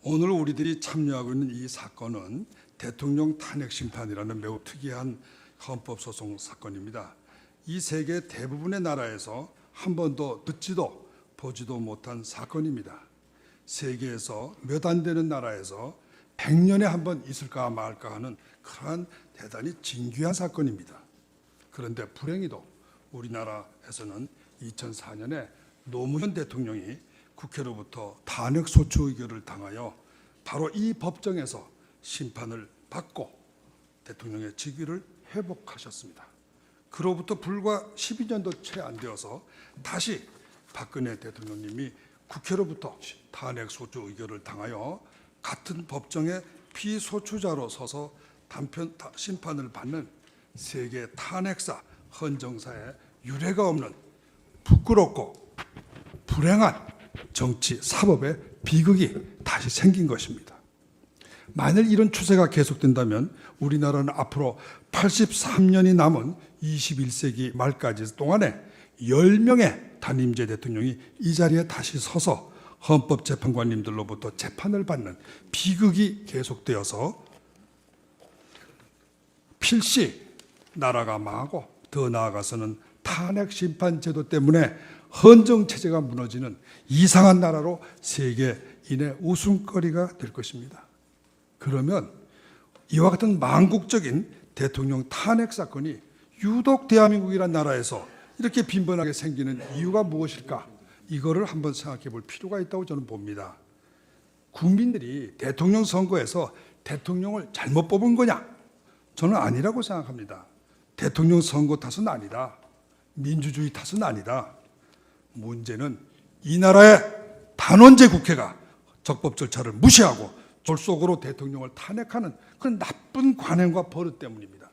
오늘 우리들이 참여하고 있는 이 사건은 대통령 탄핵 심판이라는 매우 특이한 헌법소송 사건입니다. 이 세계 대부분의 나라에서 한 번도 듣지도 보지도 못한 사건입니다. 세계에서 몇 안 되는 나라에서 100년에 한 번 있을까 말까 하는 그러한 대단히 진귀한 사건입니다. 그런데 불행히도 우리나라에서는 2004년에 노무현 대통령이 국회로부터 탄핵 소추 의결을 당하여 바로 이 법정에서 심판을 받고 대통령의 직위를 회복하셨습니다. 그로부터 불과 12년도 채 안 되어서 다시 박근혜 대통령님이 국회로부터 탄핵 소추 의결을 당하여 같은 법정의 피소추자로 서서 단편 심판을 받는 세계 탄핵사 헌정사에 유례가 없는 부끄럽고 불행한 정치 사법의 비극이 다시 생긴 것입니다. 만일 이런 추세가 계속된다면 우리나라는 앞으로 83년이 남은 21세기 말까지 동안에 10명의 단임제 대통령이 이 자리에 다시 서서 헌법재판관님들로부터 재판을 받는 비극이 계속되어서 필시 나라가 망하고 더 나아가서는 탄핵 심판 제도 때문에 헌정 체제가 무너지는 이상한 나라로 세계인의 웃음거리가 될 것입니다. 그러면 이와 같은 망국적인 대통령 탄핵 사건이 유독 대한민국이라는 나라에서 이렇게 빈번하게 생기는 이유가 무엇일까? 이거를 한번 생각해 볼 필요가 있다고 저는 봅니다. 국민들이 대통령 선거에서 대통령을 잘못 뽑은 거냐? 저는 아니라고 생각합니다. 대통령 선거 탓은 아니다. 민주주의 탓은 아니다. 문제는 이 나라의 단원제 국회가 적법 절차를 무시하고 졸속으로 대통령을 탄핵하는 그런 나쁜 관행과 버릇 때문입니다.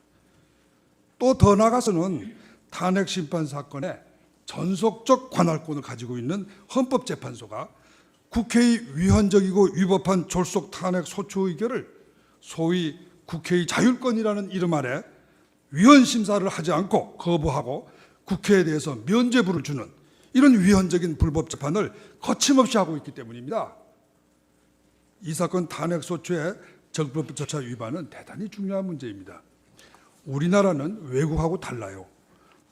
또 더 나아가서는 탄핵 심판 사건에 전속적 관할권을 가지고 있는 헌법재판소가 국회의 위헌적이고 위법한 졸속 탄핵 소추 의결을 소위 국회의 자율권이라는 이름 아래 위헌 심사를 하지 않고 거부하고 국회에 대해서 면죄부를 주는 이런 위헌적인 불법 재판을 거침없이 하고 있기 때문입니다. 이 사건 탄핵 소추의 적법 절차 위반은 대단히 중요한 문제입니다. 우리나라는 외국하고 달라요.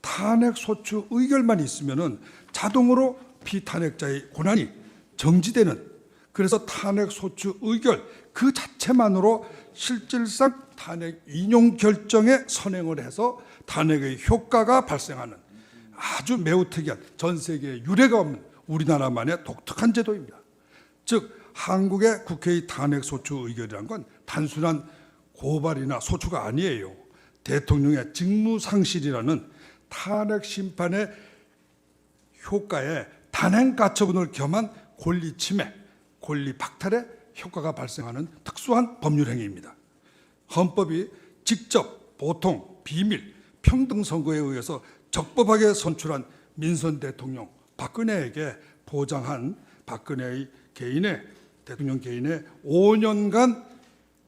탄핵 소추 의결만 있으면은 자동으로 피탄핵자의 권한이 정지되는, 그래서 탄핵 소추 의결 그 자체만으로 실질상 탄핵 인용 결정에 선행을 해서 탄핵의 효과가 발생하는 아주 매우 특이한 전 세계에 유례가 없는 우리나라만의 독특한 제도입니다. 즉 한국의 국회의 탄핵 소추 의결이란 건 단순한 고발이나 소추가 아니에요. 대통령의 직무상실이라는 탄핵 심판의 효과에 단행 가처분을 겸한 권리 침해, 권리 박탈의 효과가 발생하는 특수한 법률 행위입니다. 헌법이 직접, 보통, 비밀, 평등 선거에 의해서 적법하게 선출한 민선 대통령 박근혜에게 보장한 박근혜의 대통령 개인의 5년간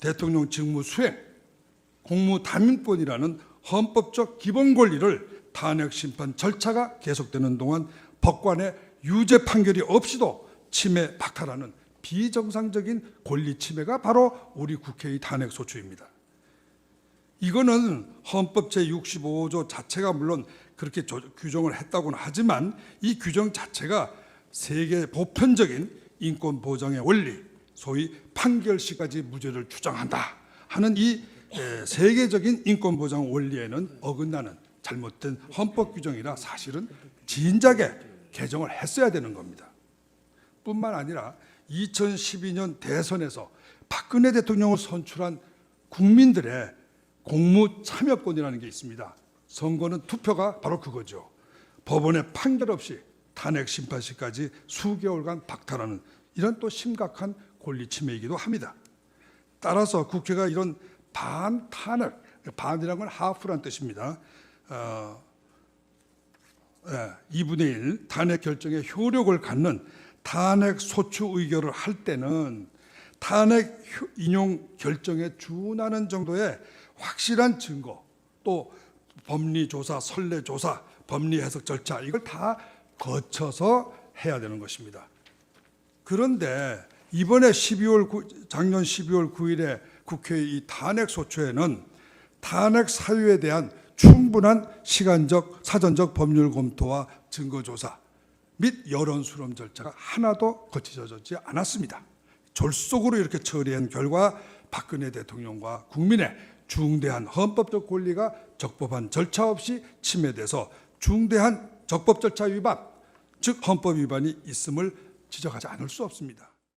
대통령 직무 수행, 공무 담임권이라는 헌법적 기본 권리를 탄핵 심판 절차가 계속되는 동안 법관의 유죄 판결이 없이도 침해 박탈하는 비정상적인 권리 침해가 바로 우리 국회의 탄핵 소추입니다. 이거는 헌법 제65조 자체가 물론 그렇게 규정을 했다고는 하지만 이 규정 자체가 세계 보편적인 인권 보장의 원리, 소위 판결시까지 무죄를 주장한다 하는 이 세계적인 인권 보장 원리에는 어긋나는 잘못된 헌법 규정이라 사실은 진작에 개정을 했어야 되는 겁니다. 뿐만 아니라 2012년 대선에서 박근혜 대통령을 선출한 국민들의 공무 참여권이라는 게 있습니다. 선거는 투표가 바로 그거죠. 법원의 판결 없이 탄핵 심판시까지 수개월간 박탈하는 이런 또 심각한 권리 침해이기도 합니다. 따라서 국회가 이런 반탄핵, 반이라는 건 하프란 뜻입니다. 2분의 1 탄핵 결정에 효력을 갖는 탄핵 소추 의결을 할 때는 탄핵 인용 결정에 준하는 정도의 확실한 증거, 또 법리조사, 선례조사, 법리해석 절차 이걸 다 거쳐서 해야 되는 것입니다. 그런데 이번에 작년 12월 9일에 국회의 이 탄핵 소추에는 탄핵 사유에 대한 충분한 사전적 법률 검토와 증거 조사 및 여론 수렴 절차가 하나도 거쳐지지 않았습니다. 졸속으로 이렇게 처리한 결과 박근혜 대통령과 국민의 중대한 헌법적 권리가 적법한 절차 없이 침해돼서 중대한 적법 절차 위반, 즉 헌법 위반이 있음을 지적하지 않을 수 없습니다.